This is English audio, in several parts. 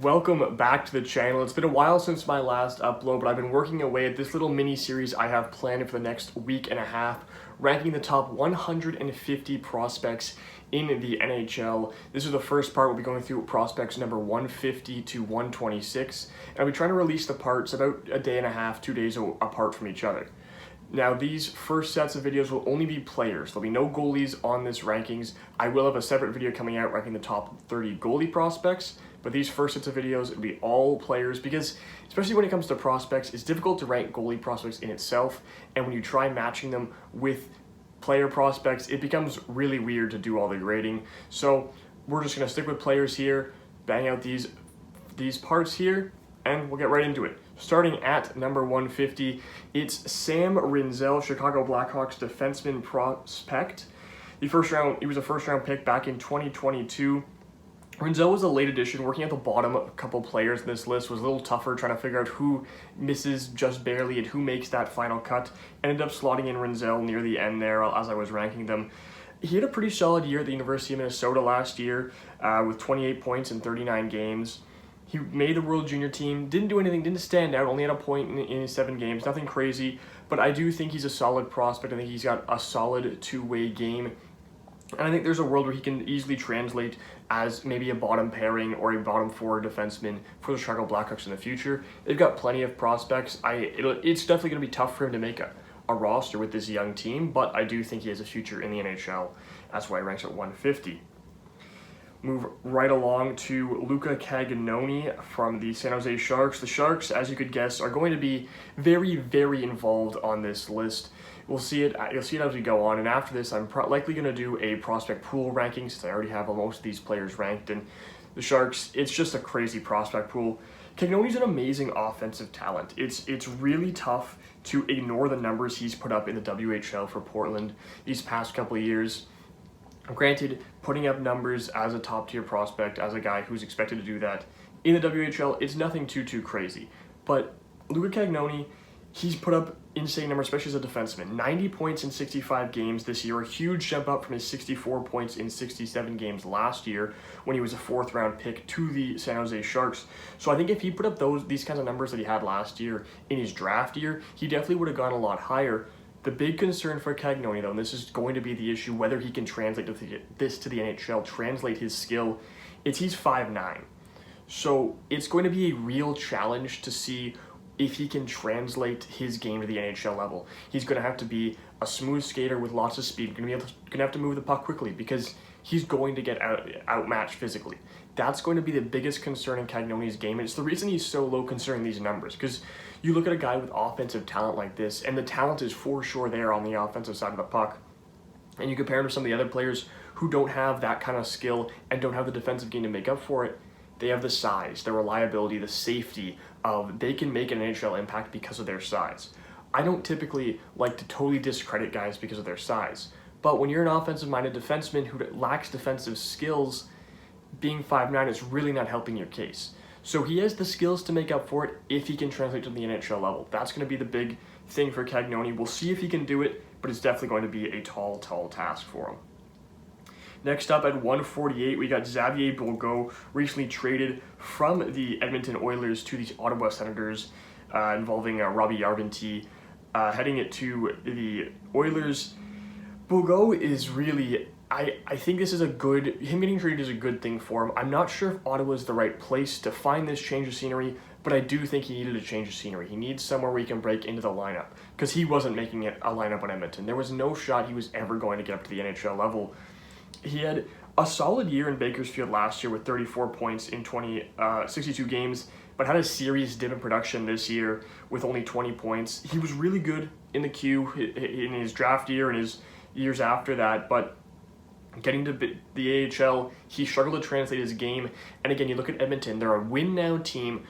Welcome back to the channel. It's been a while since my last upload, but I've been working away at this little mini series I have planned for the next week and a half, ranking the top 150 prospects in the NHL. This is the first part. We'll be going through prospects number 150 to 126, and I'll be trying to release the parts about a day and a half, 2 days apart from each other. Now, these first sets of videos will only be players. There'll be no goalies on this rankings. I will have a separate video coming out ranking the top 30 goalie prospects, but these first sets of videos, it'll be all players because, especially when it comes to prospects, it's difficult to rank goalie prospects in itself, and when you try matching them with player prospects, it becomes really weird to do all the grading. So we're just going to stick with players here, bang out these parts here, and we'll get right into it. Starting at number 150, it's Sam Rinzel, Chicago Blackhawks defenseman prospect. He was a first-round pick back in 2022. Rinzel was a late addition. Working at the bottom, a couple players in this list was a little tougher, trying to figure out who misses just barely and who makes that final cut. Ended up slotting in Rinzel near the end there as I was ranking them. He had a pretty solid year at the University of Minnesota last year with 28 points in 39 games. He made the World Junior team, didn't do anything, didn't stand out, only had a point in 7 games, nothing crazy, but I do think he's a solid prospect. I think he's got a solid two-way game, and I think there's a world where he can easily translate as maybe a bottom pairing or a bottom four defenseman for the Chicago Blackhawks in the future. They've got plenty of prospects. It's definitely going to be tough for him to make a roster with this young team, but I do think he has a future in the NHL. That's why he ranks at 150. Move right along to Luca Cagnoni from the San Jose Sharks. The Sharks, as you could guess, are going to be very, very involved on this list. You'll see it as we go on, and after this, I'm likely going to do a prospect pool ranking since I already have most of these players ranked. And the Sharks, it's just a crazy prospect pool. Cagnoni's an amazing offensive talent. It's really tough to ignore the numbers he's put up in the WHL for Portland these past couple of years. Granted, putting up numbers as a top-tier prospect, as a guy who's expected to do that in the WHL, it's nothing too crazy. But Luca Cagnoni, he's put up insane numbers, especially as a defenseman. 90 points in 65 games this year, a huge jump up from his 64 points in 67 games last year when he was a fourth-round pick to the San Jose Sharks. So I think if he put up these kinds of numbers that he had last year in his draft year, he definitely would have gone a lot higher. The big concern for Cagnoni, though, and this is going to be the issue, whether he can translate this to the NHL, translate his skill, is he's 5'9". So it's going to be a real challenge to see if he can translate his game to the NHL level. He's going to have to be a smooth skater with lots of speed. Going to have to move the puck quickly because he's going to get outmatched physically. That's going to be the biggest concern in Cagnoni's game, and it's the reason he's so low considering these numbers, because you look at a guy with offensive talent like this, and the talent is for sure there on the offensive side of the puck, and you compare him to some of the other players who don't have that kind of skill and don't have the defensive game to make up for it. They have the size, the reliability, the safety of they can make an NHL impact because of their size. I don't typically like to totally discredit guys because of their size, but when you're an offensive-minded defenseman who lacks defensive skills, being 5'9" is really not helping your case. So he has the skills to make up for it if he can translate to the NHL level. That's going to be the big thing for Cagnoni. We'll see if he can do it, but it's definitely going to be a tall task for him. Next up at 148, we got Xavier Bourgault, recently traded from the Edmonton Oilers to the Ottawa Senators, involving Robbie Yarventy, heading it to the Oilers. Bourgault is really, I think this is him getting traded is a good thing for him. I'm not sure if Ottawa is the right place to find this change of scenery, but I do think he needed a change of scenery. He needs somewhere where he can break into the lineup, because he wasn't making it a lineup on Edmonton. There was no shot he was ever going to get up to the NHL level. He had a solid year in Bakersfield last year with 34 points in 62 games, but had a serious dip in production this year with only 20 points. He was really good in the Q in his draft year and his years after that, but getting to the AHL, he struggled to translate his game. And again, you look at Edmonton, they're a win-now team,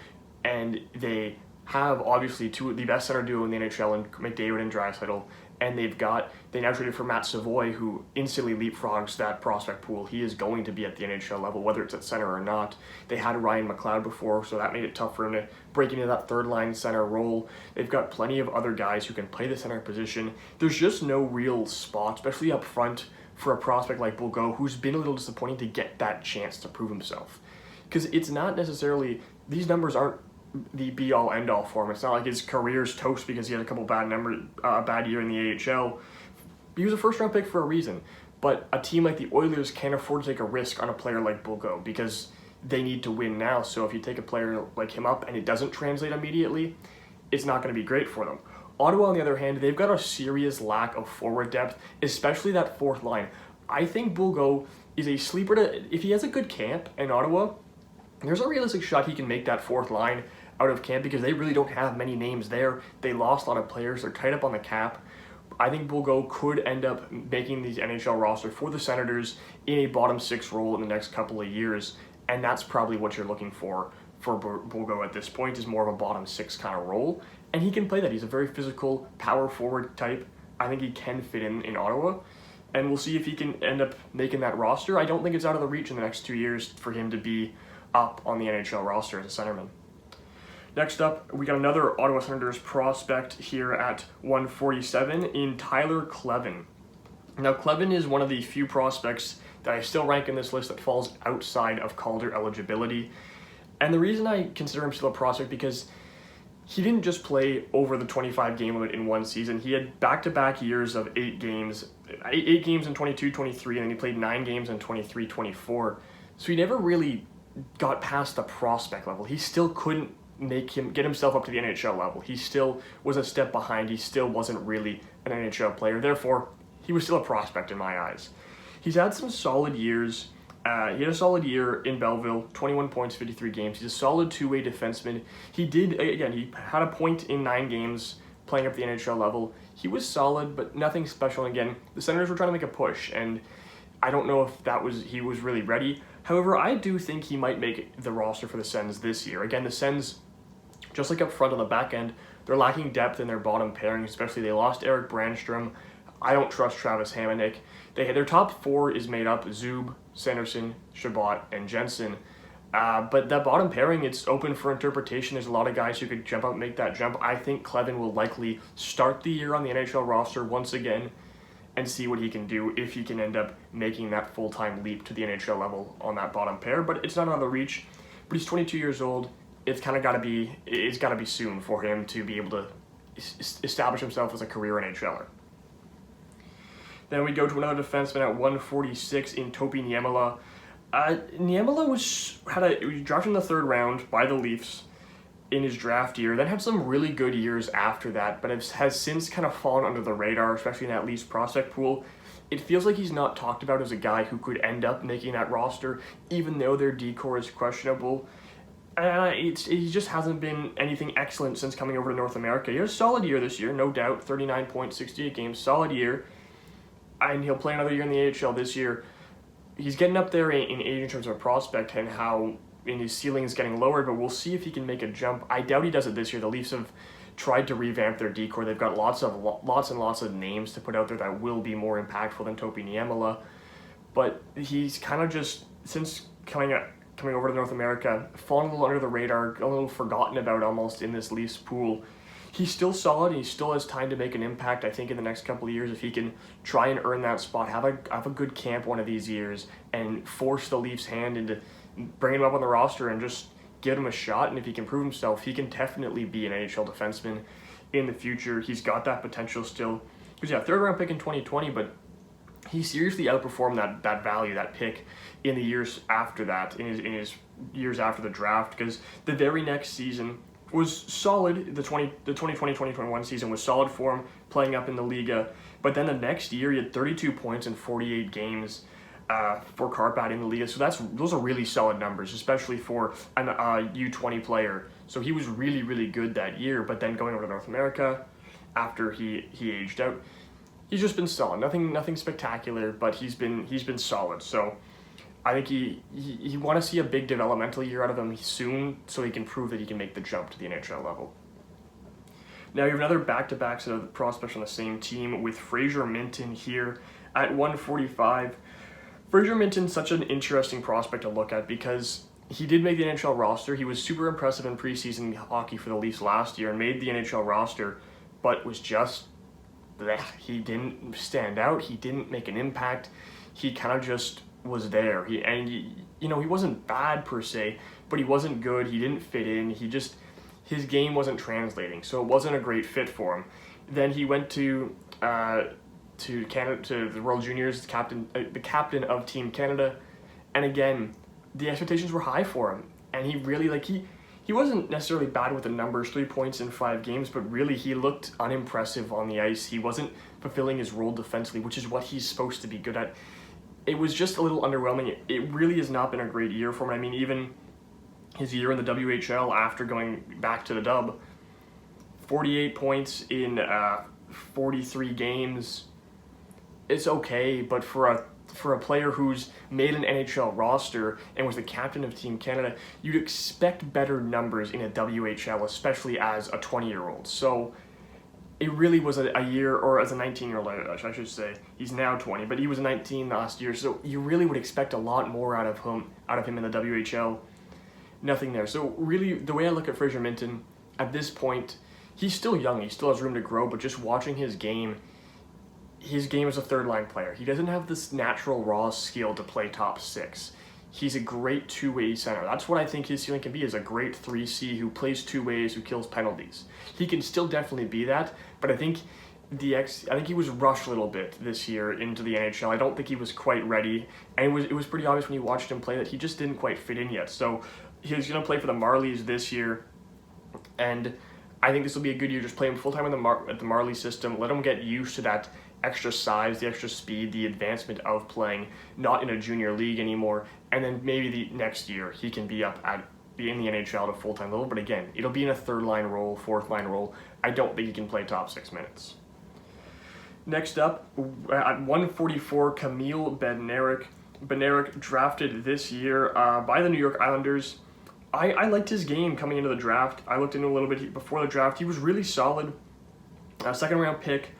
and they have obviously the best center duo in the NHL in McDavid and Draisaitl, and they now traded for Matt Savoy, who instantly leapfrogs that prospect pool. He is going to be at the NHL level, whether it's at center or not. They had Ryan McLeod before, so that made it tough for him to break into that third-line center role. They've got plenty of other guys who can play the center position. There's just no real spot, especially up front, for a prospect like Bourgault, who's been a little disappointing to get that chance to prove himself. because it's not necessarily, these numbers aren't the be-all end-all for him. It's not like his career's toast because he had a couple bad year in the AHL. He was a first-round pick for a reason, but a team like the Oilers can't afford to take a risk on a player like Bulgo because they need to win now. So if you take a player like him up and it doesn't translate immediately, it's not going to be great for them. Ottawa, on the other hand, they've got a serious lack of forward depth, especially that fourth line. I think Bulgo is a sleeper if he has a good camp in Ottawa, there's a realistic shot he can make that fourth line out of camp because they really don't have many names there. They lost a lot of players. They're tight up on the cap. I think Bulgo could end up making the NHL roster for the Senators in a bottom six role in the next couple of years, and that's probably what you're looking for Bulgo at this point, is more of a bottom six kind of role, and he can play that. He's a very physical, power forward type. I think he can fit in Ottawa, and we'll see if he can end up making that roster. I don't think it's out of the reach in the next 2 years for him to be up on the NHL roster as a centerman. Next up, we got another Ottawa Senators prospect here at 147 in Tyler Kleven. Now, Kleven is one of the few prospects that I still rank in this list that falls outside of Calder eligibility. And the reason I consider him still a prospect because he didn't just play over the 25 game limit in one season. He had back-to-back years of 8 games in 22-23, and then he played 9 games in 23-24. So he never really got past the prospect level. He still couldn't get himself up to the NHL level. He still was a step behind. He still wasn't really an NHL player. Therefore, he was still a prospect in my eyes. He's had some solid years. He had a solid year in Belleville, 21 points, 53 games. He's a solid two-way defenseman. He had a point in 9 games playing up the NHL level. He was solid, but nothing special. And again, the Senators were trying to make a push, and I don't know if he was really ready. However, I do think he might make the roster for the Sens this year. Again, the Sens, just like up front on the back end, they're lacking depth in their bottom pairing, especially they lost Eric Brandstrom. I don't trust Travis Hamonic. Their top 4 is made up Zub, Sanderson, Chabot, and Jensen. But that bottom pairing, it's open for interpretation. There's a lot of guys who could jump out and make that jump. I think Kleven will likely start the year on the NHL roster once again and see what he can do if he can end up making that full-time leap to the NHL level on that bottom pair. But it's not out of the reach. But he's 22 years old. It's got to be soon for him to be able to establish himself as a career NHLer. Then we go to another defenseman at 146 in Topi Niemela. Niemela was drafted in the 3rd round by the Leafs in his draft year, then had some really good years after that, but has since kind of fallen under the radar, especially in that Leafs prospect pool. It feels like he's not talked about as a guy who could end up making that roster, even though their decor is questionable. He just hasn't been anything excellent since coming over to North America. He had a solid year this year, no doubt, 39 points, 68 games, solid year. And he'll play another year in the AHL this year. He's getting up there in age in terms of a prospect and how his ceiling is getting lowered, but we'll see if he can make a jump. I doubt he does it this year. The Leafs have tried to revamp their decor. They've got lots and lots of names to put out there that will be more impactful than Topi Niemela. But he's kind of just, since coming over to North America, fallen a little under the radar, a little forgotten about almost in this Leafs pool. He's still solid. He still has time to make an impact, I think, in the next couple of years if he can try and earn that spot, have a good camp one of these years, and force the Leafs' hand into bringing him up on the roster and just give him a shot. And if he can prove himself, he can definitely be an NHL defenseman in the future. He's got that potential still. Because, 3rd round pick in 2020, but he seriously outperformed that value, that pick, in the years after that, in his years after the draft, because the very next season was solid. The 2020-2021 season was solid for him, playing up in the Liga. But then the next year, he had 32 points in 48 games for Karpat in the Liga. So those are really solid numbers, especially for an U20 player. So he was really, really good that year. But then going over to North America, after he aged out, he's just been solid. Nothing spectacular, but he's been solid. So I think you want to see a big developmental year out of him soon so he can prove that he can make the jump to the NHL level. Now you have another back-to-back set of prospects on the same team with Fraser Minton here at 145. Fraser Minton's such an interesting prospect to look at because he did make the NHL roster. He was super impressive in preseason hockey for the Leafs last year and made the NHL roster, but was just he didn't stand out. He didn't make an impact. He kind of just was there. he wasn't bad per se, but he wasn't good. He didn't fit in. His game wasn't translating, so it wasn't a great fit for him. Then he went to Canada, to the World Juniors, the captain of Team Canada, and again, the expectations were high for him, and he really he wasn't necessarily bad with the numbers, 3 points in 5 games, but really he looked unimpressive on the ice. He wasn't fulfilling his role defensively, which is what he's supposed to be good at. It was just a little underwhelming. It really has not been a great year for him. I mean, even his year in the WHL after going back to the dub, 48 points in 43 games. It's okay, but for a player who's made an NHL roster and was the captain of Team Canada, you'd expect better numbers in a WHL, especially as a 20-year-old. So it really was a year, or as a 19-year-old, I should say. He's now 20, but he was 19 last year, so you really would expect a lot more out of him in the WHL. Nothing there. So really, the way I look at Fraser Minten, at this point, he's still young, he still has room to grow, but just watching his game is a third-line player. He doesn't have this natural raw skill to play top 6. He's a great two-way center. That's what I think his ceiling can be, is a great 3C who plays two ways, who kills penalties. He can still definitely be that, but I think he was rushed a little bit this year into the NHL. I don't think he was quite ready, and it was pretty obvious when you watched him play that he just didn't quite fit in yet. So he's going to play for the Marlies this year, and I think this will be a good year. Just play him full-time at the Marley system, let him get used to that extra size, the extra speed, the advancement of playing not in a junior league anymore, and then maybe the next year he can be in the NHL at a full-time level. But again, it'll be in a third-line role, fourth-line role. I don't think he can play top 6 minutes. Next up, at 144, Kamil Bednarik. Bednarik drafted this year by the New York Islanders. I liked his game coming into the draft. I looked into a little bit before the draft. He was really solid. Second-round pick.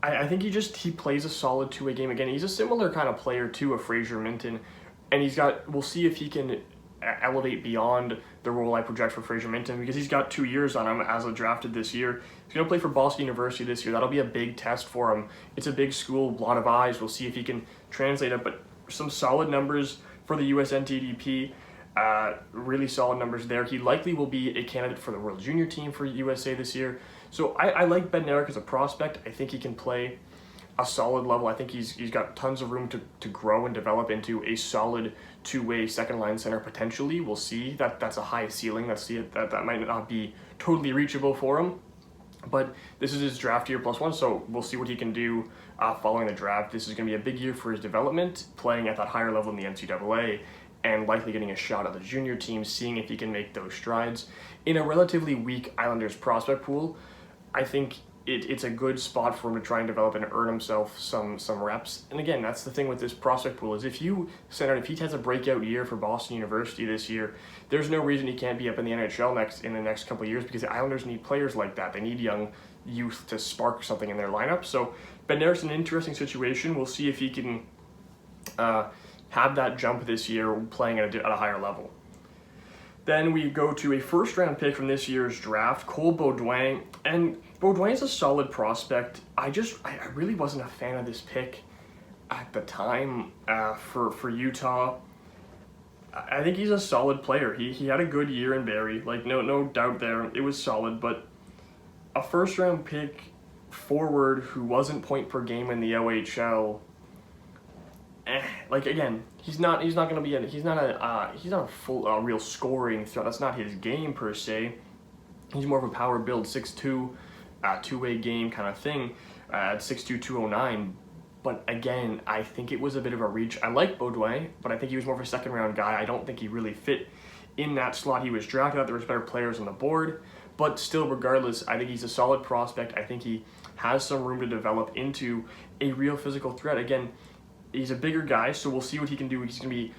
I think he plays a solid two-way game. Again, he's a similar kind of player to a Fraser Minten, and we'll see if he can elevate beyond the role I project for Fraser Minten, because he's got 2 years on him as a drafted this year. He's going to play for Boston University this year. That'll be a big test for him. It's a big school, a lot of eyes. We'll see if he can translate it, but some solid numbers for the USNTDP. Really solid numbers there. He likely will be a candidate for the World Junior team for USA this year. So I like Bednarik as a prospect. I think he can play a solid level. I think he's got tons of room to grow and develop into a solid two-way second-line center potentially. We'll see. That's a high ceiling. That might not be totally reachable for him. But this is his draft year +1, so we'll see what he can do following the draft. This is going to be a big year for his development, playing at that higher level in the NCAA, and likely getting a shot at the junior team, seeing if he can make those strides. In a relatively weak Islanders prospect pool, I think it's a good spot for him to try and develop and earn himself some reps. And again, that's the thing with this prospect pool, is if he has a breakout year for Boston University this year, there's no reason he can't be up in the NHL in the next couple of years, because the Islanders need players like that. They need young youth to spark something in their lineup. So Bednarik's an interesting situation. We'll see if he can have that jump this year playing at a higher level. Then we go to a first-round pick from this year's draft, Cole Beaudoin. And Beaudoin is a solid prospect. I really wasn't a fan of this pick at the time for Utah. I think he's a solid player. He had a good year in Barrie, no doubt there. It was solid, but a first-round pick forward who wasn't point per game in the OHL. Again, he's not going to be he's not a full real scoring threat. That's not his game per se. He's more of a power build, 6'2", two-way game kind of thing, at 6'2", 209. But again, I think it was a bit of a reach. I like Beaudoin, but I think he was more of a second-round guy. I don't think he really fit in that slot he was drafted at. There was better players on the board, but still, regardless, I think he's a solid prospect. I think he has some room to develop into a real physical threat. Again, he's a bigger guy, so we'll see what he can do. He's gonna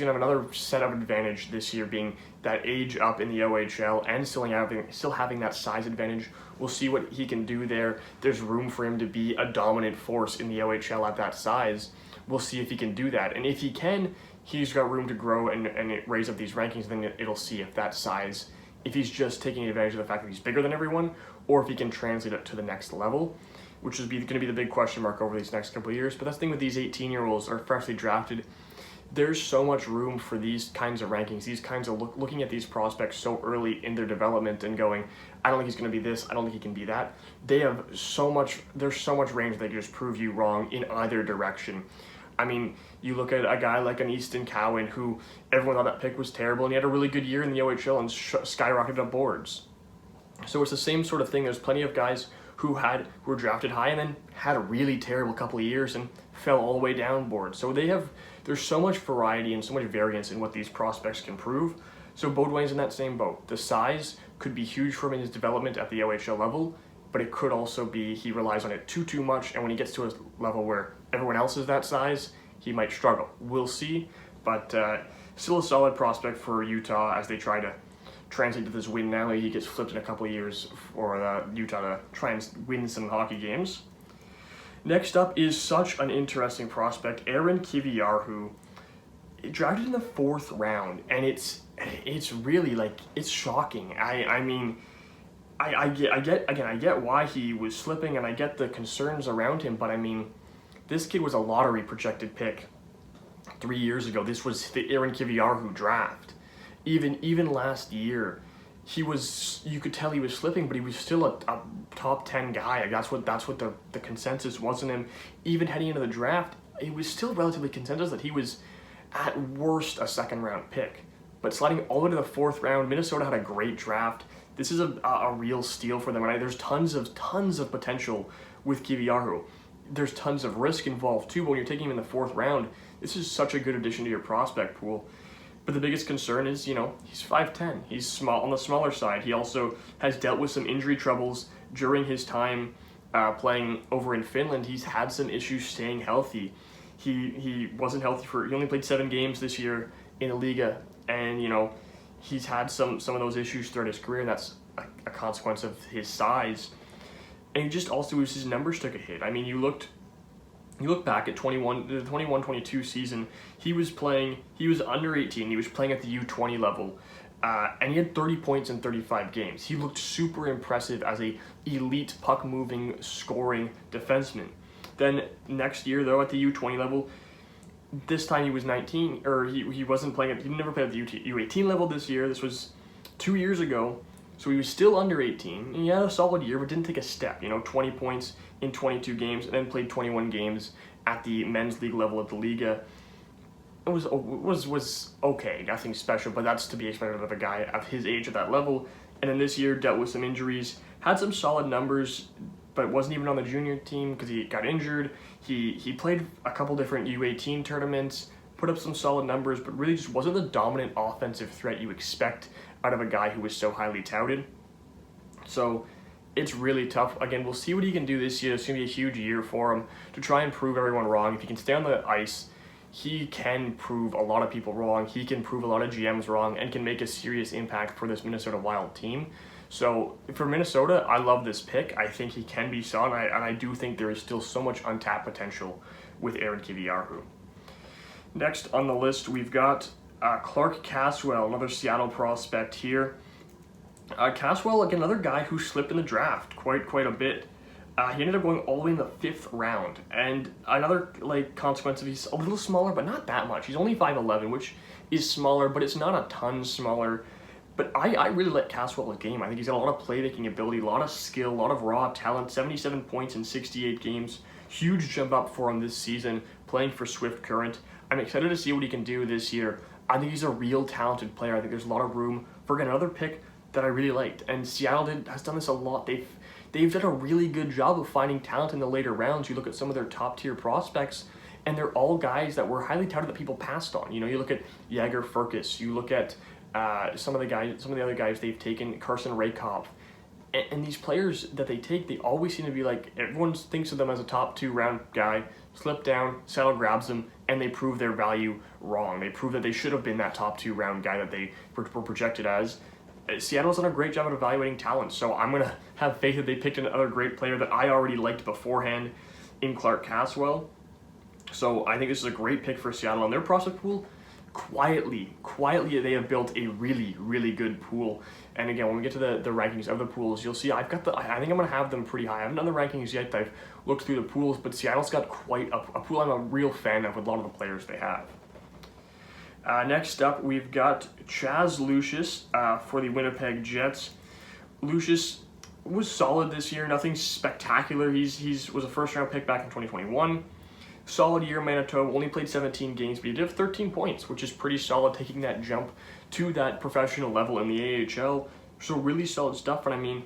have another set of advantage this year, being that age up in the OHL and still having that size advantage. We'll see what he can do there. There's room for him to be a dominant force in the OHL at that size. We'll see if he can do that, and if he can, he's got room to grow and raise up these rankings. Then it'll see if that size, if he's just taking advantage of the fact that he's bigger than everyone, or if he can translate it to the next level, which is going to be the big question mark over these next couple of years. But that's the thing with these 18-year-olds are freshly drafted. there's so much room for these kinds of rankings, these kinds of looking at these prospects so early in their development and going, I don't think he's going to be this, I don't think he can be that. They have so much, there's so much range they can just prove you wrong in either direction. I mean, you look at a guy like an Easton Cowan, who everyone thought that pick was terrible, and he had a really good year in the OHL and skyrocketed up boards. So it's the same sort of thing. There's plenty of guys who were drafted high and then had a really terrible couple of years and fell all the way down board. So there's so much variety and so much variance in what these prospects can prove. So Beaudoin's in that same boat. The size could be huge for him in his development at the OHL level, but it could also be he relies on it too much, and when he gets to a level where everyone else is that size, he might struggle. We'll see, but still a solid prospect for Utah as they try to translate to this win now. He gets flipped in a couple of years for Utah to try and win some hockey games. Next up is such an interesting prospect, Aaron Kiviarhu, drafted in the 4th round, and it's really, like, it's shocking. I mean, I get why he was slipping, and I get the concerns around him, but I mean, this kid was a lottery projected pick 3 years ago. This was the Aaron Kiviarhu draft. Even last year, you could tell he was slipping, but he was still a top 10 guy. Like, that's what the consensus was in him. Even heading into the draft, it was still relatively consensus that he was at worst a 2nd round pick. But sliding all the way to the 4th round, Minnesota had a great draft. This is a real steal for them, and there's tons of potential with Kiviarhu. There's tons of risk involved too, but when you're taking him in the 4th round, this is such a good addition to your prospect pool. But the biggest concern is, he's 5'10". He's small on the smaller side. He also has dealt with some injury troubles during his time playing over in Finland. He's had some issues staying healthy. He wasn't healthy he only played 7 games this year in the Liga, and he's had some of those issues throughout his career, and that's a consequence of his size. And just also his numbers took a hit. I mean, you look back at the 21-22 season, he was under 18, he was playing at the U20 level, and he had 30 points in 35 games. He looked super impressive as a elite puck-moving, scoring defenseman. Then next year, though, at the U20 level, this time he was 19, or he wasn't playing, he never played at the U18 level this year. This was 2 years ago. So he was still under 18, and he had a solid year, but didn't take a step. 20 points in 22 games, and then played 21 games at the men's league level at the Liga. It was okay, nothing special, but that's to be expected of a guy of his age at that level. And then this year dealt with some injuries, had some solid numbers, but wasn't even on the junior team because he got injured. He played a couple different U18 tournaments, put up some solid numbers, but really just wasn't the dominant offensive threat you expect out of a guy who was so highly touted. So it's really tough. Again, we'll see what he can do this year. It's going to be a huge year for him to try and prove everyone wrong. If he can stay on the ice, he can prove a lot of people wrong. He can prove a lot of GMs wrong and can make a serious impact for this Minnesota Wild team. So for Minnesota, I love this pick. I think he can be solid, and I do think there is still so much untapped potential with Aaron Kiviarhu. Next on the list, we've got Clark Caswell, another Seattle prospect here. Caswell, again, another guy who slipped in the draft quite a bit. He ended up going all the way in the 5th round, and another consequence of he's a little smaller, but not that much. He's only 5'11", which is smaller, but it's not a ton smaller. But I really like Caswell's game. I think he's got a lot of playmaking ability, a lot of skill, a lot of raw talent. 77 points in 68 games. Huge jump up for him this season, playing for Swift Current. I'm excited to see what he can do this year. I think he's a real talented player. I think there's a lot of room for another pick that I really liked. And Seattle has done this a lot. They've done a really good job of finding talent in the later rounds. You look at some of their top tier prospects, and they're all guys that were highly touted that people passed on. You look at Jagger Furcus. You look at some of the other guys they've taken, Carson Rakoff. And these players that they take, they always seem to be everyone thinks of them as a top 2 round guy, slip down, Seattle grabs them, and they prove their value wrong. They prove that they should have been that top 2 round guy that they were projected as. Seattle's done a great job at evaluating talent, so I'm going to have faith that they picked another great player that I already liked beforehand in Clark Caswell. So I think this is a great pick for Seattle. And their prospect pool, quietly, they have built a really, really good pool. And again, when we get to the rankings of the pools, you'll see I think I'm going to have them pretty high. I haven't done the rankings yet. I've looked through the pools, but Seattle's got quite a pool I'm a real fan of with a lot of the players they have. Next up, we've got Chaz Lucius for the Winnipeg Jets. Lucius was solid this year, nothing spectacular. He's was a first-round pick back in 2021. Solid year in Manitoba, only played 17 games, but he did have 13 points, which is pretty solid, taking that jump to that professional level in the AHL. So really solid stuff, and I mean,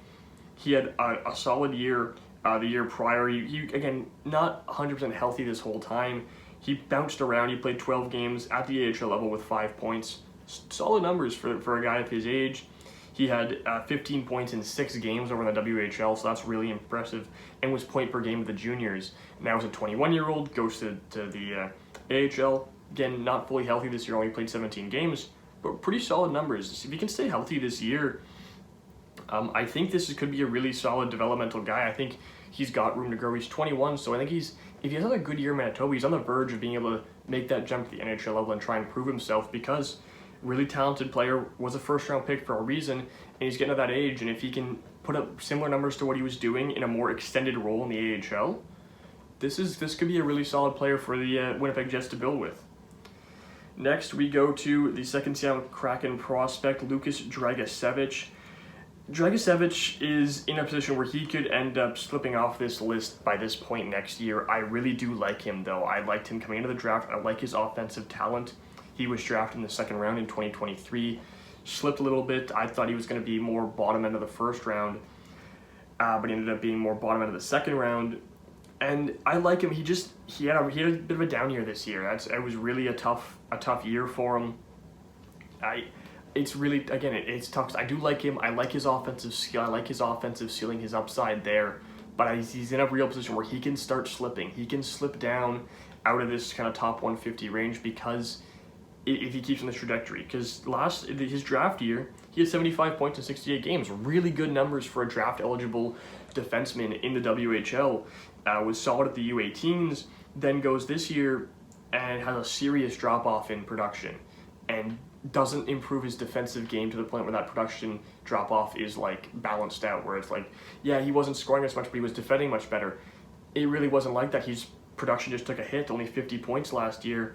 he had a solid year the year prior. He again, not 100% healthy this whole time. He bounced around, he played 12 games at the AHL level with 5 points. Solid numbers for a guy of his age. He had 15 points in 6 games over in the WHL, so that's really impressive, and was point per game with the juniors. Now as a 21-year-old, goes to the AHL. Again, not fully healthy this year, only played 17 games, but pretty solid numbers. If he can stay healthy this year, I think this could be a really solid developmental guy. I think he's got room to grow. He's 21, so I think if he has another good year in Manitoba, he's on the verge of being able to make that jump to the NHL level and try and prove himself, because really talented player, was a first-round pick for a reason, and he's getting to that age, and if he can put up similar numbers to what he was doing in a more extended role in the AHL, this could be a really solid player for the Winnipeg Jets to build with. Next, we go to the second Seattle Kraken prospect, Lukas Dragicevic. Dragicevic is in a position where he could end up slipping off this list by this point next year. I really do like him, though. I liked him coming into the draft. I like his offensive talent. He was drafted in the second round in 2023. Slipped a little bit. I thought he was going to be more bottom end of the first round, but he ended up being more bottom end of the second round. And I like him. He had a bit of a down year this year. It was really a tough year for him. It's really, again, it's tough. I do like him. I like his offensive skill. I like his offensive ceiling, his upside there. But he's in a real position where he can start slipping. He can slip down out of this kind of top 150 range, because if he keeps on this trajectory. Because his draft year, he had 75 points in 68 games. Really good numbers for a draft-eligible defenseman in the WHL. Was solid at the U18s, then goes this year and has a serious drop-off in production, and doesn't improve his defensive game to the point where that production drop-off is like balanced out, where it's like, yeah, he wasn't scoring as much, but he was defending much better. It really wasn't like that. His production just took a hit, only 50 points last year.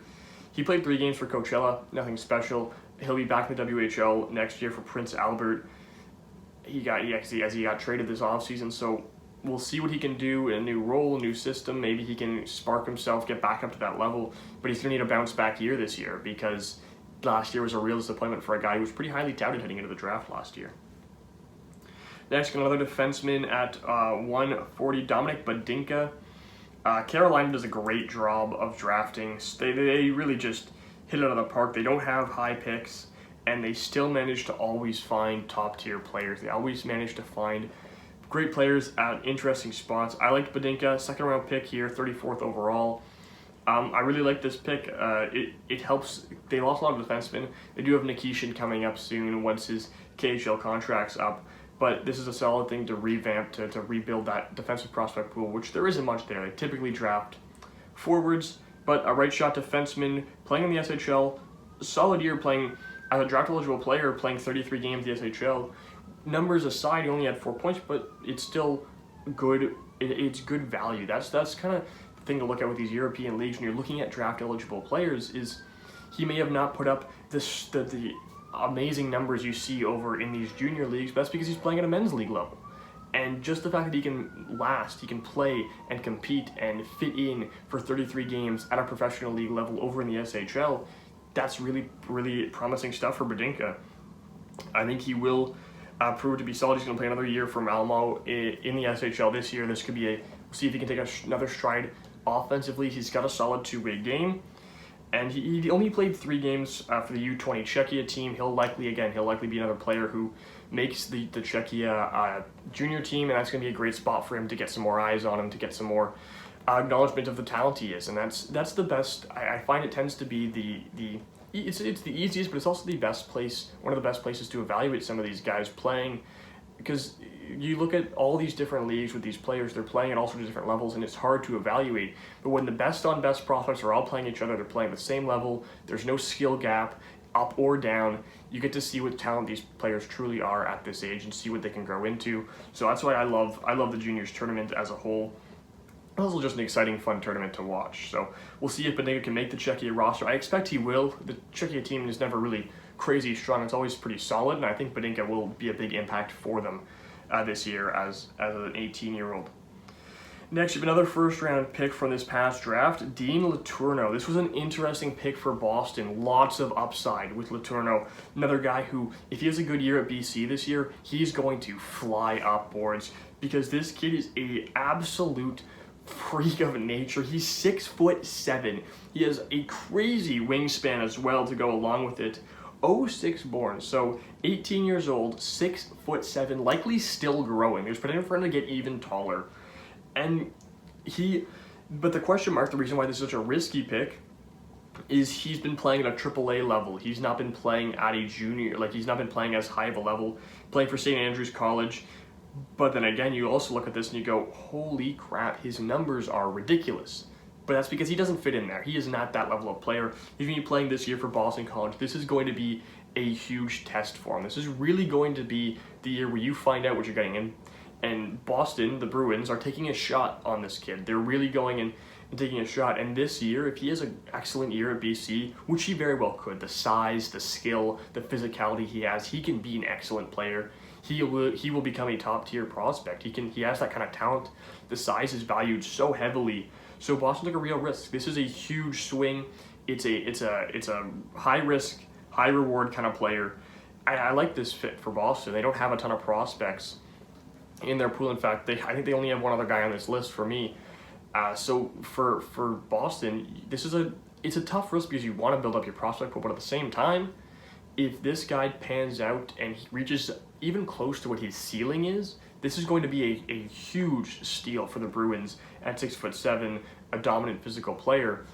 He played 3 games for Coachella, nothing special. He'll be back in the WHL next year for Prince Albert. He got traded this offseason, so we'll see what he can do in a new role, a new system. Maybe he can spark himself, get back up to that level, but he's going to need a bounce-back year this year, because last year was a real disappointment for a guy who was pretty highly touted heading into the draft last year. Next, another defenseman at 140, Dominic Badinka. Carolina does a great job of drafting. They really just hit it out of the park. They don't have high picks, and they still manage to always find top-tier players. They always manage to find great players at interesting spots. I liked Badinka, second-round pick here, 34th overall. I really like this pick. It helps. They lost a lot of defensemen. They do have Nikishin coming up soon once his KHL contract's up. But this is a solid thing to revamp, to rebuild that defensive prospect pool, which there isn't much there. They typically draft forwards, but a right-shot defenseman playing in the SHL, solid year playing as a draft-eligible player, playing 33 games in the SHL. Numbers aside, he only had 4 points, but it's still good. It's good value. That's kind of the thing to look at with these European leagues when you're looking at draft-eligible players, is he may have not put up the amazing numbers you see over in these junior leagues, but that's because he's playing at a men's league level. And just the fact that he can he can play and compete and fit in for 33 games at a professional league level over in the SHL, that's really, really promising stuff for Badinka. I think he will prove to be solid. He's going to play another year for Malmo in the SHL this year. This could be we'll see if he can take another stride offensively. He's got a solid two-way game. And he only played 3 games for the U20 Czechia team. He'll likely be another player who makes the Czechia junior team, and that's going to be a great spot for him to get some more eyes on him, to get some more acknowledgement of the talent he is. And that's the best. I find it tends to be it's the easiest, but it's also the best place, one of the best places to evaluate some of these guys playing, because you look at all these different leagues with these players, they're playing at all sorts of different levels, and it's hard to evaluate. But when the best on best prospects are all playing each other, they're playing the same level, there's no skill gap, up or down, you get to see what talent these players truly are at this age and see what they can grow into. So that's why I love the juniors tournament as a whole. Also just an exciting, fun tournament to watch. So we'll see if Benega can make the Czechia roster. I expect he will. The Czechia team is never really crazy strong. It's always pretty solid, and I think Benega will be a big impact for them this year as an 18-year-old. Next, you have another first-round pick from this past draft, Dean Letourneau. This was an interesting pick for Boston. Lots of upside with Letourneau. Another guy who, if he has a good year at BC this year, he's going to fly up boards because this kid is a absolute freak of nature. He's 6'7". He has a crazy wingspan as well to go along with it. 06 born, so 18 years old, 6'7", likely still growing. There's potential for him to get even taller. And but the question mark, the reason why this is such a risky pick is he's been playing at a AAA level. He's not been playing at a junior, like he's not been playing as high of a level, playing for St. Andrews College. But then again, you also look at this and you go, holy crap, his numbers are ridiculous. But that's because he doesn't fit in there. He is not that level of player. He's going to be playing this year for Boston College. This is going to be a huge test for him. This is really going to be the year where you find out what you're getting in. And Boston, the Bruins, are taking a shot on this kid. They're really going in and taking a shot. And this year, if he has an excellent year at BC, which he very well could, the size, the skill, the physicality he has, he can be an excellent player. He will become a top-tier prospect. He has that kind of talent. The size is valued so heavily. So Boston took a real risk. This is a huge swing. It's a high-risk, high-reward kind of player. I like this fit for Boston. They don't have a ton of prospects in their pool. In fact, I think they only have one other guy on this list for me. So for Boston, it's a tough risk because you want to build up your prospect pool, but at the same time, if this guy pans out and he reaches even close to what his ceiling is, this is going to be a huge steal for the Bruins at 6'7", a dominant physical player.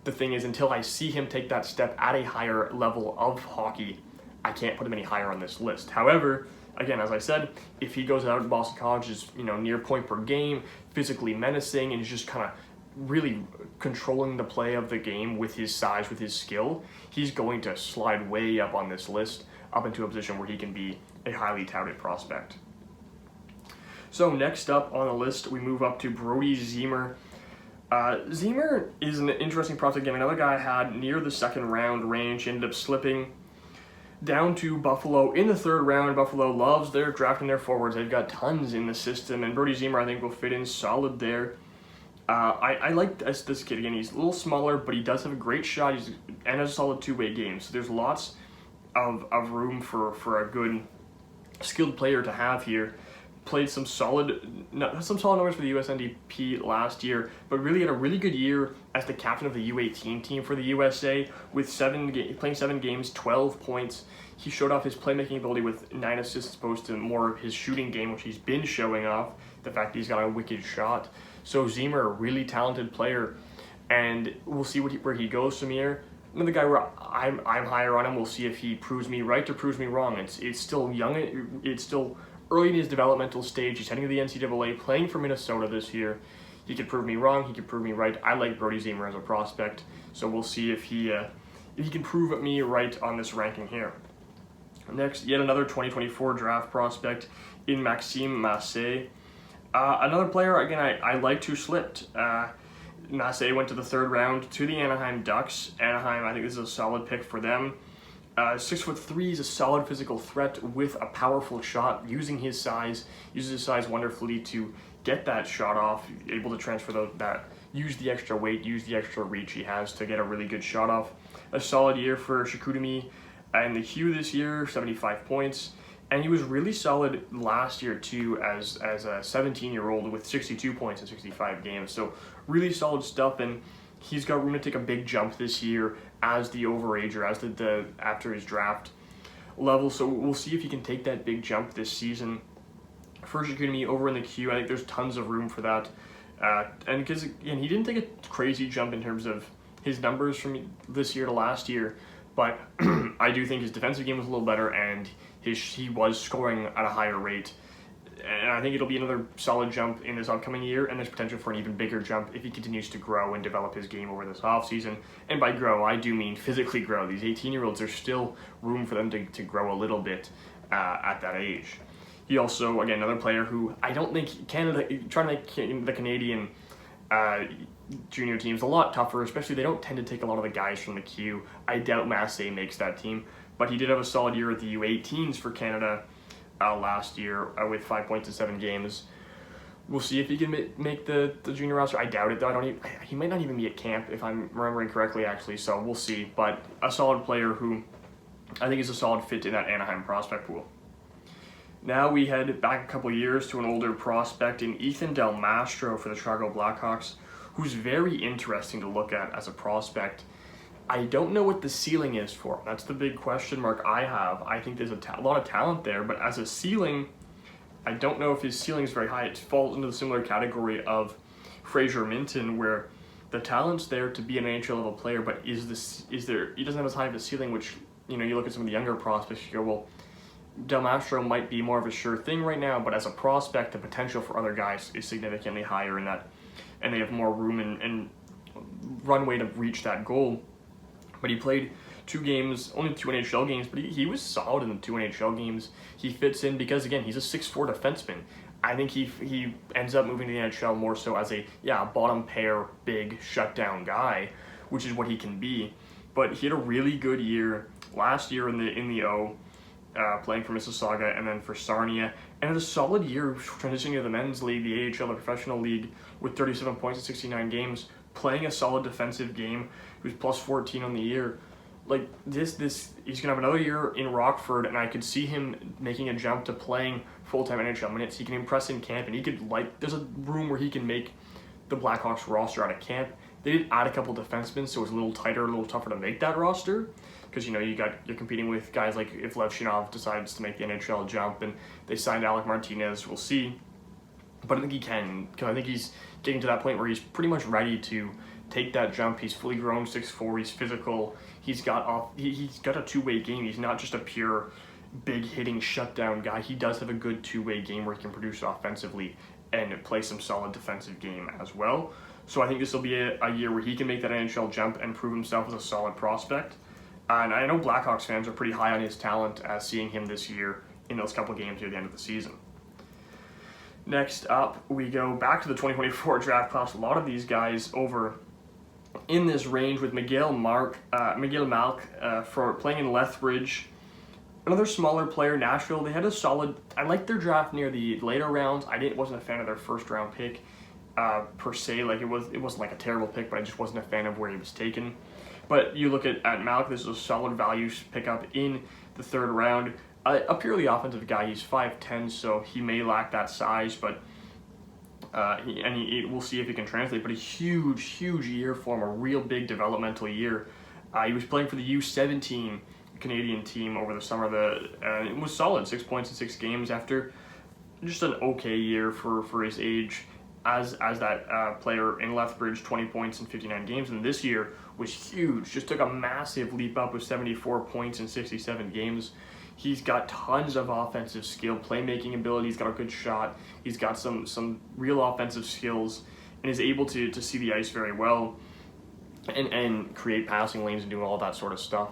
The thing is, until I see him take that step at a higher level of hockey, I can't put him any higher on this list. However, again, as I said, if he goes out at Boston College, is near point per game, physically menacing, and he's just kind of really controlling the play of the game with his size, with his skill, he's going to slide way up on this list, up into a position where he can be a highly touted prospect. So next up on the list, we move up to Brody Ziemer. Ziemer is an interesting prospect. Again, another guy I had near the second round range, ended up slipping down to Buffalo in the third round. Buffalo loves their drafting their forwards. They've got tons in the system, and Brody Ziemer I think will fit in solid there. I like this kid. Again, he's a little smaller, but he does have a great shot. And has a solid two-way game. So there's lots of room for a good skilled player to have here. Played some solid numbers for the USNDP last year, but really had a really good year as the captain of the U18 team for the USA with playing 7 games, 12 points. He showed off his playmaking ability with 9 assists as opposed to more of his shooting game, which he's been showing off, the fact that he's got a wicked shot. So Ziemer, a really talented player, and we'll see where he goes from here. Another guy where I'm higher on him. We'll see if he proves me right or proves me wrong. It's still young. It's still early in his developmental stage. He's heading to the NCAA, playing for Minnesota this year. He could prove me wrong. He could prove me right. I like Brody Ziemer as a prospect, so we'll see if he can prove me right on this ranking here. Next, yet another 2024 draft prospect in Maxime Massé. Another player, again, I liked who slipped. Massé went to the third round to the Anaheim Ducks. Anaheim, I think this is a solid pick for them. 6'3" is a solid physical threat with a powerful shot, uses his size wonderfully to get that shot off, able to transfer use the extra weight, use the extra reach he has to get a really good shot off. A solid year for Chicoutimi in the Q this year, 75 points. And he was really solid last year too as a 17-year-old with 62 points in 65 games. So really solid stuff, and he's got room to take a big jump this year as the overager, as the after his draft level. So we'll see if he can take that big jump this season. For Chicoutimi over in the Q, I think there's tons of room for that. And because, again, he didn't take a crazy jump in terms of his numbers from this year to last year, but I do think his defensive game was a little better, and he was scoring at a higher rate. And I think it'll be another solid jump in this upcoming year, and there's potential for an even bigger jump if he continues to grow and develop his game over this offseason. And by grow, I do mean physically grow. These 18-year-olds, there's still room for them to grow a little bit at that age. He also, again, another player who I don't think Canada, trying to make the Canadian junior teams. A lot tougher, especially they don't tend to take a lot of the guys from the Q. I doubt Massey makes that team, but he did have a solid year at the U18s for Canada last year with 5 points in 7 games. We'll see if he can make the junior roster. I doubt it, though. He might not even be at camp, if I'm remembering correctly, actually, so we'll see. But a solid player who I think is a solid fit in that Anaheim prospect pool. Now we head back a couple years to an older prospect in Ethan Del Mastro for the Chicago Blackhawks, who's very interesting to look at as a prospect. I don't know what the ceiling is for him. That's the big question mark I have. I think there's a lot of talent there, but as a ceiling, I don't know if his ceiling is very high. It falls into the similar category of Fraser Minton, where the talent's there to be an NHL level player, but he doesn't have as high of a ceiling, which, you look at some of the younger prospects, you go, well, Del Mastro might be more of a sure thing right now, but as a prospect, the potential for other guys is significantly higher in that, and they have more room and runway to reach that goal. But he played 2 games, only 2 NHL games, but he was solid in the 2 NHL games. He fits in because, again, he's a 6'4" defenseman. I think he ends up moving to the NHL more so as a bottom pair, big, shutdown guy, which is what he can be. But he had a really good year last year in the O, playing for Mississauga and then for Sarnia, and had a solid year transitioning to the men's league, the AHL, the professional league, with 37 points in 69 games, playing a solid defensive game. He was plus 14 on the year. Like this, he's gonna have another year in Rockford, and I could see him making a jump to playing full-time NHL minutes. He can impress in camp, and he could there's a room where he can make the Blackhawks roster out of camp. They did add a couple defensemen, so it was a little tighter, a little tougher to make that roster, because you're competing with guys like if Levchinov decides to make the NHL jump, and they signed Alec Martinez. We'll see, but I think he can, because I think he's getting to that point where he's pretty much ready to take that jump. He's fully grown, 6'4", he's physical. He's got a two-way game. He's not just a pure big hitting shutdown guy. He does have a good two-way game where he can produce offensively and play some solid defensive game as well. So I think this will be a year where he can make that NHL jump and prove himself as a solid prospect. And I know Blackhawks fans are pretty high on his talent, seeing him this year in those couple games near the end of the season. Next up, we go back to the 2024 draft class. A lot of these guys over in this range, with Miguel Malk for playing in Lethbridge. Another smaller player, Nashville. They had a solid. I liked their draft near the later rounds. Wasn't a fan of their first round pick per se. Like it wasn't like a terrible pick, but I just wasn't a fan of where he was taken. But you look at Malk. This is a solid value pickup in the 3rd round. A purely offensive guy. He's 5'10", so he may lack that size, but. We'll see if he can translate, but a huge year for him, a real big developmental year. He was playing for the U17 Canadian team over the summer. It was solid, 6 points in 6 games after just an okay year for his age as that player in Lethbridge, 20 points in 59 games. And this year was huge, just took a massive leap up with 74 points in 67 games. He's got tons of offensive skill, playmaking ability. He's got a good shot. He's got some real offensive skills, and is able to see the ice very well and create passing lanes and do all that sort of stuff.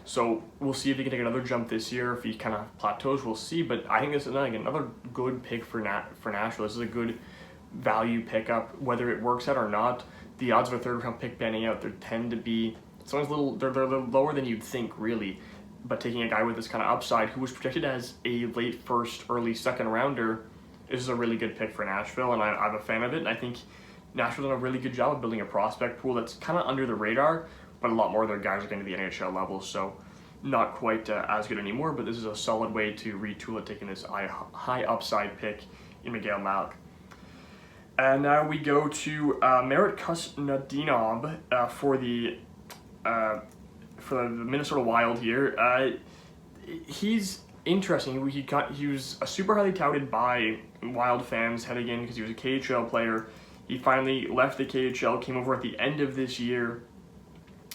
So we'll see if he can take another jump this year. If he kind of plateaus, we'll see. But I think this is another good pick for Nashville. This is a good value pickup, whether it works out or not. The odds of a 3rd round pick panning out, they tend to be sometimes they're lower than you'd think, really. But taking a guy with this kind of upside, who was projected as a late 1st, early 2nd rounder, is a really good pick for Nashville, and I'm a fan of it. And I think Nashville's done a really good job of building a prospect pool that's kind of under the radar, but a lot more of their guys are getting to the NHL level, so not quite as good anymore. But this is a solid way to retool it, taking this high upside pick in Miguel Malk. And now we go to Merit Kusnadinov for the Minnesota Wild here. He's interesting. He was a super highly touted by Wild fans heading in because he was a KHL player. He finally left the KHL, came over at the end of this year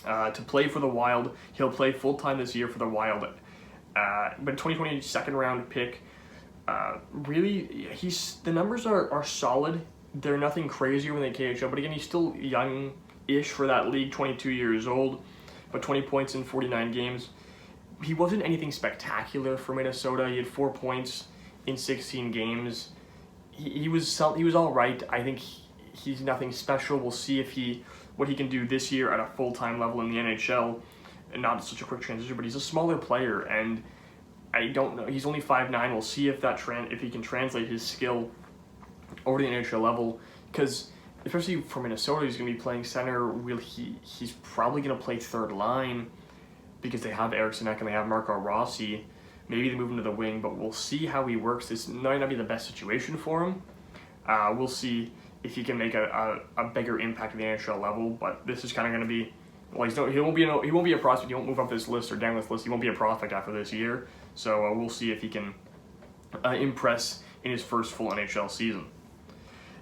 to play for the Wild. He'll play full-time this year for the Wild. But 2020 2nd round pick. Really, the numbers are solid. They're nothing crazier than the KHL, but again, he's still young-ish for that league, 22 years old. But 20 points in 49 games. He wasn't anything spectacular for Minnesota. He had 4 points in 16 games. He was all right. I think he's nothing special. We'll see if what he can do this year at a full-time level in the NHL, and not such a quick transition. But he's a smaller player, and I don't know. He's only 5'9". We'll see if if he can translate his skill over to the NHL level, because especially for Minnesota, he's going to be playing center. He's probably going to play third line because they have Eriksson Ek and they have Marco Rossi. Maybe they move him to the wing, but we'll see how he works. This might not be the best situation for him. We'll see if he can make a bigger impact at the NHL level. But this is kind of going to be, well, he won't be a prospect. He won't move up this list or down this list. He won't be a prospect after this year. So we'll see if he can impress in his first full NHL season.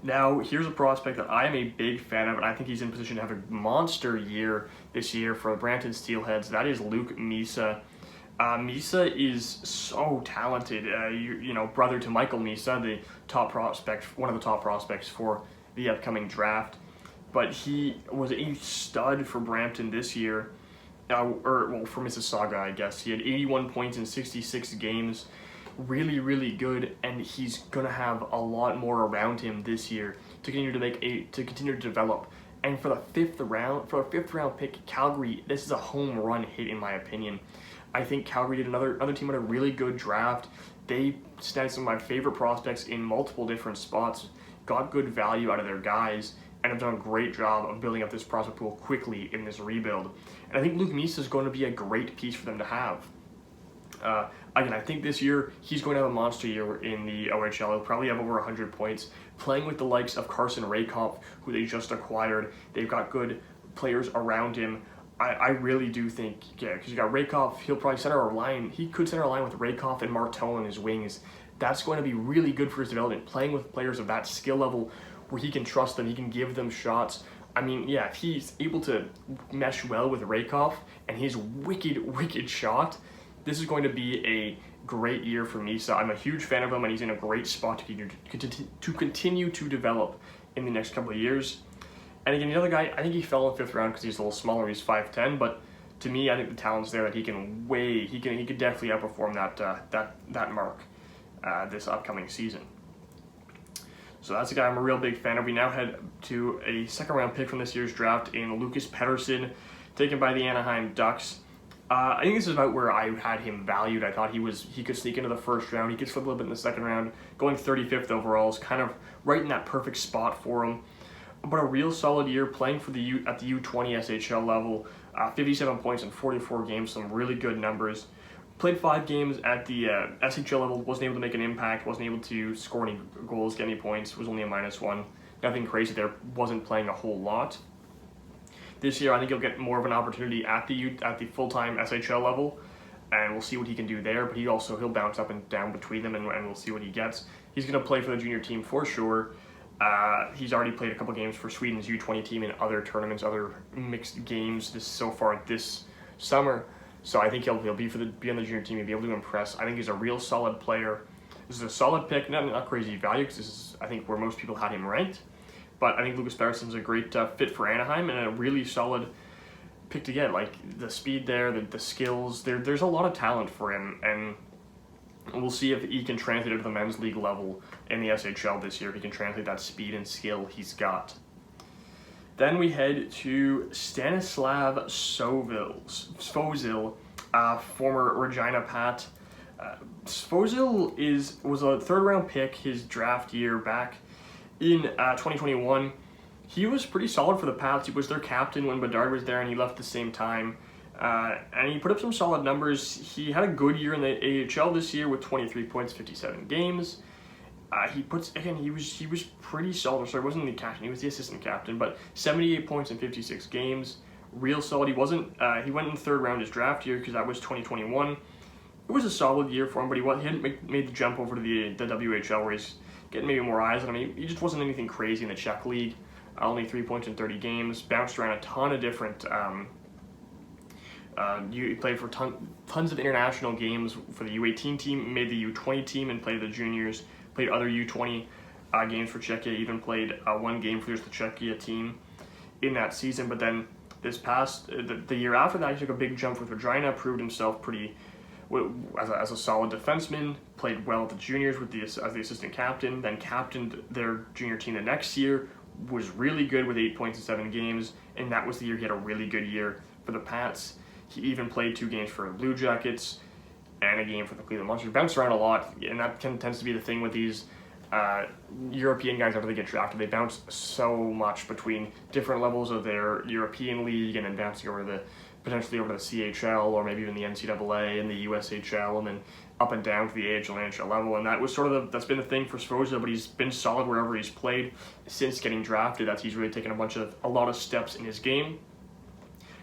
Now, here's a prospect that I am a big fan of, and I think he's in position to have a monster year this year for the Brampton Steelheads. That is Luke Misa. Misa is so talented. Brother to Michael Misa, the top prospect, one of the top prospects for the upcoming draft. But he was a stud for Brampton this year, for Mississauga, I guess. He had 81 points in 66 games. Really, really good, and he's gonna have a lot more around him this year to continue to develop. And for the fifth round pick, Calgary, this is a home run hit in my opinion. I think Calgary did another team had a really good draft. They snagged some of my favorite prospects in multiple different spots, got good value out of their guys, and have done a great job of building up this prospect pool quickly in this rebuild. And I think Luke Misa is going to be a great piece for them to have. Again, I think this year he's going to have a monster year in the OHL. He'll probably have over 100 points, playing with the likes of Carson Raykoff, who they just acquired. They've got good players around him. I really do think, because you got Raykoff, he'll probably center a line. He could center a line with Raykoff and Marteau on his wings. That's going to be really good for his development, playing with players of that skill level where he can trust them, he can give them shots. I mean, yeah, if he's able to mesh well with Raykoff and his wicked shot, this is going to be a great year for Misa. I'm a huge fan of him, and he's in a great spot to continue to develop in the next couple of years. And again, the other guy, I think he fell in the fifth round because he's a little smaller. He's 5'10", but to me, I think the talent's there that he could definitely outperform that mark this upcoming season. So that's a guy I'm a real big fan of. We now head to a second round pick from this year's draft in Lucas Pettersson, taken by the Anaheim Ducks. I think this is about where I had him valued. I thought he could sneak into the first round. He could slip a little bit in the second round. Going 35th overall is kind of right in that perfect spot for him. But a real solid year playing for at the U20 SHL level. 57 points in 44 games, some really good numbers. Played 5 games at the SHL level, wasn't able to make an impact, wasn't able to score any goals, get any points, was only a -1. Nothing crazy there, wasn't playing a whole lot. This year, I think he'll get more of an opportunity at the full-time SHL level, and we'll see what he can do there. But he'll bounce up and down between them, and we'll see what he gets. He's going to play for the junior team for sure. He's already played a couple games for Sweden's U20 team in other tournaments, other mixed games so far this summer. So I think he'll be on the junior team and be able to impress. I think he's a real solid player. This is a solid pick, not crazy value, because this is, I think, where most people had him ranked. But I think Lucas Pettersson's a great fit for Anaheim and a really solid pick to get. Like, the speed there, the skills, there's a lot of talent for him. And we'll see if he can translate it to the men's league level in the SHL this year. If he can translate that speed and skill he's got. Then we head to Stanislav Svozil, former Regina Pat. Svozil was a third-round pick his draft year back in 2021. He was pretty solid for the Pats. He was their captain when Bedard was there, and he left at the same time. And he put up some solid numbers. He had a good year in the AHL this year with 23 points, 57 games. He was pretty solid. Sorry, he wasn't the captain. He was the assistant captain, but 78 points in 56 games. Real solid. He went in the third round his draft year because that was 2021. It was a solid year for him, but he hadn't made the jump over to the WHL where he's getting maybe more eyes on him. He just wasn't anything crazy in the Czech league. Only 3 points in 30 games. Bounced around a ton of different. He played for tons of international games for the U18 team. Made the U20 team and played the juniors. Played other U20 games for Czechia. Even played one game for the Czechia team in that season. But then the year after that, he took a big jump with Regina. Proved himself pretty. As a solid defenseman, played well at the juniors as the assistant captain, then captained their junior team the next year, was really good with 8 points in 7 games, and that was the year he had a really good year for the Pats. He even played 2 games for the Blue Jackets and a game for the Cleveland Monsters. He bounced around a lot, and that tends to be the thing with these European guys after they get drafted. They bounce so much between different levels of their European league and then bouncing potentially over to the CHL or maybe even the NCAA and the USHL and then up and down to the AHL and NHL level. And that was that's been the thing for Sforza, but he's been solid wherever he's played since getting drafted. He's really taken a lot of steps in his game.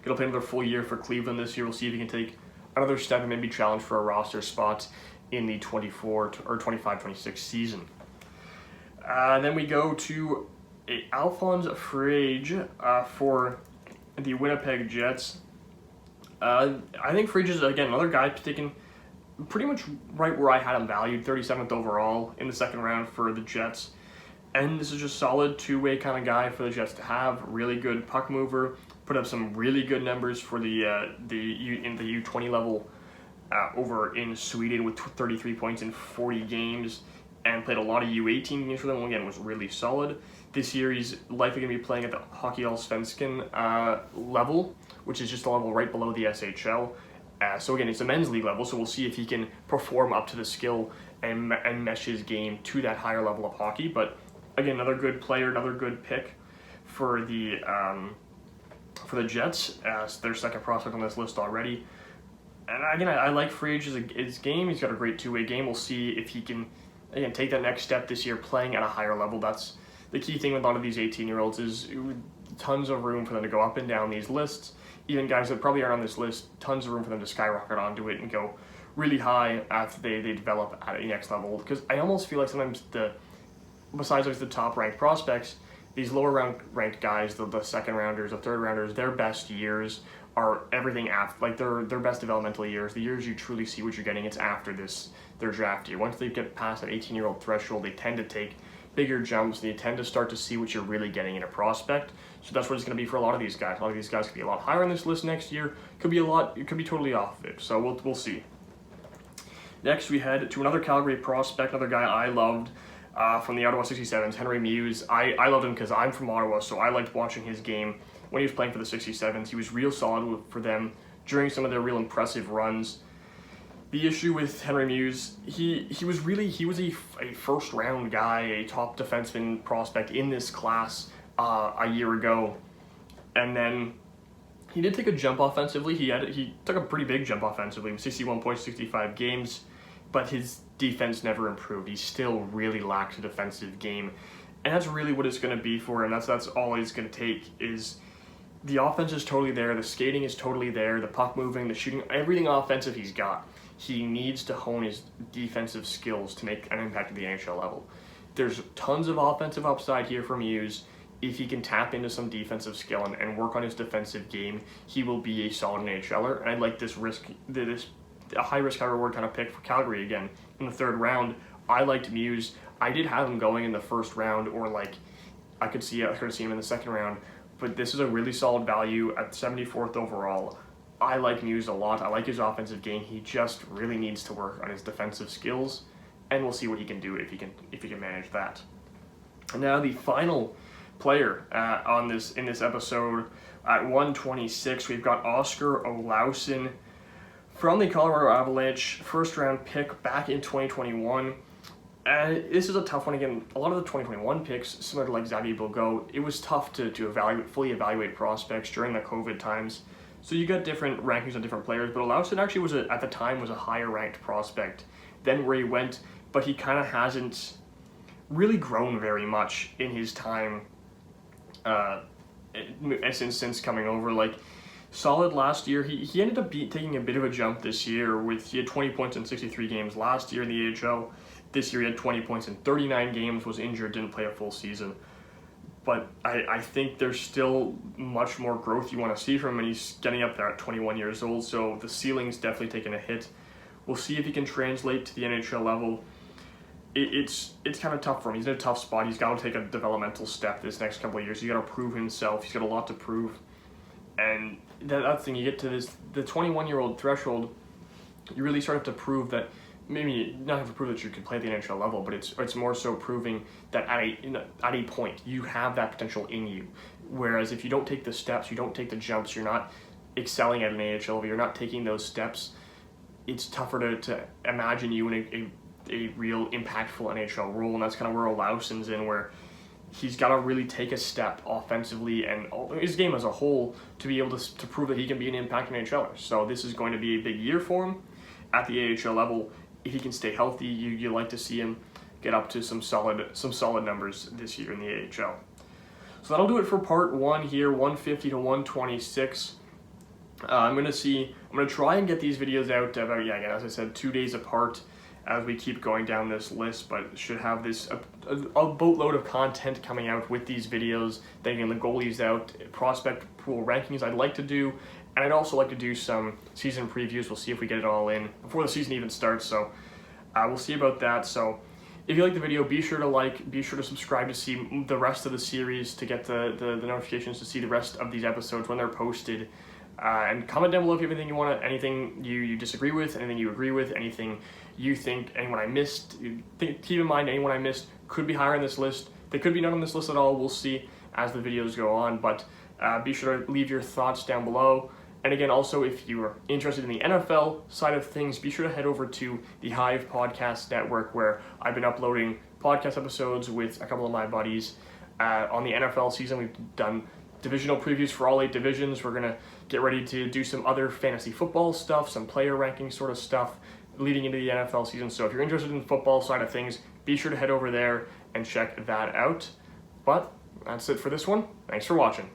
Going to play another full year for Cleveland this year. We'll see if he can take another step and maybe challenge for a roster spot in the 25-26 season. Then we go to Alphonse Frage for the Winnipeg Jets. I think Frage is, again, another guy taken pretty much right where I had him valued, 37th overall in the second round for the Jets. And this is just solid two-way kind of guy for the Jets to have. Really good puck mover, put up some really good numbers for in the U20 level over in Sweden with 33 points in 40 games, and played a lot of U18 games for them. Again, was really solid. This year, he's likely going to be playing at the Hockey Allsvenskan level, which is just a level right below the SHL. So again, it's a men's league level, so we'll see if he can perform up to the skill and mesh his game to that higher level of hockey. But again, another good player, another good pick for the Jets as their second prospect on this list already. And again, I like Frage's game. He's got a great two-way game. We'll see if he can, again, take that next step this year playing at a higher level. That's the key thing with a lot of these 18-year-olds is tons of room for them to go up and down these lists. Even guys that probably aren't on this list, tons of room for them to skyrocket onto it and go really high after they develop at a next level. Because I almost feel like sometimes besides like the top-ranked prospects, these lower-ranked guys, the second-rounders, the third-rounders, their best years are everything after, like their best developmental years, the years you truly see what you're getting, it's after their draft year. Once they get past that 18-year-old threshold, they tend to take bigger jumps. They tend to start to see what you're really getting in a prospect. So that's what it's going to be for a lot of these guys. A lot of these guys could be a lot higher on this list next year. Could be totally off of it. So we'll see. Next, we head to another Calgary prospect, another guy I loved from the Ottawa 67s, Henry Muse. I loved him because I'm from Ottawa, so I liked watching his game when he was playing for the 67s. He was real solid for them during some of their real impressive runs. The issue with Henry Muse, he was a first round guy, a top defenseman prospect in this class a year ago, and then he did take a jump offensively. He took a pretty big jump offensively with 61 points, 65 games, but his defense never improved. He still really lacked a defensive game, and that's really what it's going to be for him. That's all he's going to take is. The offense is totally there, the skating is totally there, the puck moving, the shooting, everything offensive he's got. He needs to hone his defensive skills to make an impact at the NHL level. There's tons of offensive upside here for Muse. If he can tap into some defensive skill and work on his defensive game, he will be a solid NHLer. And I like this a high risk, high reward kind of pick for Calgary again. In the third round, I liked Muse. I did have him going in the first round, or I could see him in the second round. But this is a really solid value at 74th overall. I like Muse a lot. I like his offensive game. He just really needs to work on his defensive skills, and we'll see what he can do if he can manage that. And now the final player in this episode at 126, we've got Oscar Olausson from the Colorado Avalanche, first round pick back in 2021. And this is a tough one. Again, a lot of the 2021 picks, similar to like Xavier Bourgault, it was tough to fully evaluate prospects during the COVID times. So you got different rankings on different players, but Olausson actually at the time was a higher ranked prospect than where he went, but he kind of hasn't really grown very much in his time since coming over. Like, solid last year. He ended up taking a bit of a jump this year he had 20 points in 63 games last year in the AHL. This year he had 20 points in 39 games, was injured, didn't play a full season. But I think there's still much more growth you want to see from him, and he's getting up there at 21 years old, so the ceiling's definitely taken a hit. We'll see if he can translate to the NHL level. It's kind of tough for him. He's in a tough spot. He's got to take a developmental step this next couple of years. He's got to prove himself. He's got a lot to prove. And that's the thing, you get to the 21-year-old threshold, you really start to prove that maybe not have to prove that you can play at the NHL level, but it's more so proving that at a point you have that potential in you. Whereas if you don't take the steps, you don't take the jumps, you're not excelling at an AHL level, you're not taking those steps, it's tougher to imagine you in a real impactful NHL role, and that's kind of where Olauson's in, where he's got to really take a step offensively and his game as a whole to be able to prove that he can be an impact NHLer. So this is going to be a big year for him at the AHL level. If he can stay healthy, you like to see him get up to some solid numbers this year in the AHL. So that'll do it for part 1 here, 150 to 126. I'm gonna try and get these videos out about, again, as I said, 2 days apart as we keep going down this list, but should have this a boatload of content coming out with these videos. Then again, the goalies out, prospect pool rankings I'd like to do, and I'd also like to do some season previews. We'll see if we get it all in before the season even starts, so we'll see about that. So if you like the video, be sure to like, be sure to subscribe to see the rest of the series, to get the notifications to see the rest of these episodes when they're posted. And comment down below if you have anything you want to, anything you disagree with, anything you agree with, anything you think, anyone I missed. Keep in mind, anyone I missed could be higher on this list. They could be not on this list at all. We'll see as the videos go on, but be sure to leave your thoughts down below. And again, also, if you're interested in the NFL side of things, be sure to head over to the Hive Podcast Network, where I've been uploading podcast episodes with a couple of my buddies on the NFL season. We've done divisional previews for all 8 divisions. We're going to get ready to do some other fantasy football stuff, some player ranking sort of stuff leading into the NFL season. So if you're interested in the football side of things, be sure to head over there and check that out. But that's it for this one. Thanks for watching.